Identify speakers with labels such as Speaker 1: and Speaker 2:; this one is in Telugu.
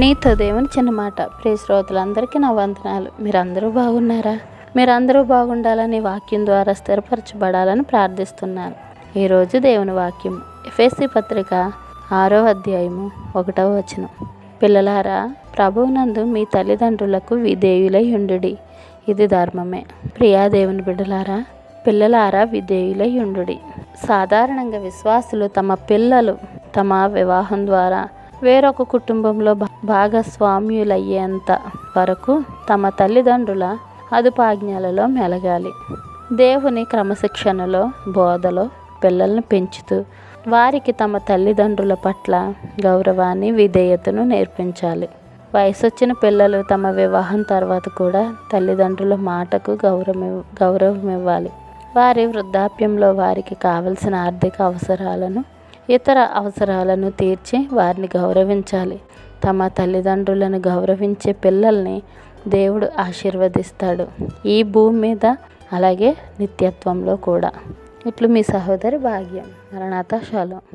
Speaker 1: నీతో దేవుని చిన్న మాట. ప్రియ శ్రోతలందరికీ నా వందనాలు. మీరందరూ బాగున్నారా? మీరందరూ బాగుండాలని వాక్యం ద్వారా స్థిరపరచబడాలని ప్రార్థిస్తున్నాను. ఈరోజు దేవుని వాక్యం ఎఫెసీ పత్రిక 6వ అధ్యాయము 1వ వచనం. పిల్లలారా, ప్రభువునందు మీ తల్లిదండ్రులకు విధేయులై ఉండుడి, ఇది ధర్మమే. ప్రియా దేవుని బిడ్డలారా, పిల్లలారా విధేయులై ఉండుడి. సాధారణంగా విశ్వాసులు తమ పిల్లలు తమ వివాహం ద్వారా వేరొక కుటుంబంలో భాగస్వామ్యులయ్యేంత వరకు తమ తల్లిదండ్రుల అదుపాజ్ఞలలో మెలగాలి. దేవుని క్రమశిక్షణలో బోధలో పిల్లలను పెంచుతూ వారికి తమ తల్లిదండ్రుల పట్ల గౌరవాన్ని విధేయతను నేర్పించాలి. వయసొచ్చిన పిల్లలు తమ వివాహం తర్వాత కూడా తల్లిదండ్రుల మాటకు గౌరవం ఇవ్వాలి. వారి వృద్ధాప్యంలో వారికి కావలసిన ఆర్థిక అవసరాలను ఇతర అవసరాలను తీర్చి వారిని గౌరవించాలి. తమ తల్లిదండ్రులను గౌరవించే పిల్లల్ని దేవుడు ఆశీర్వదిస్తాడు, ఈ భూమి మీద అలాగే నిత్యత్వంలో కూడా. ఇట్లు మీ సహోదరి భాగ్యం. మరణాత. షాలోమ్.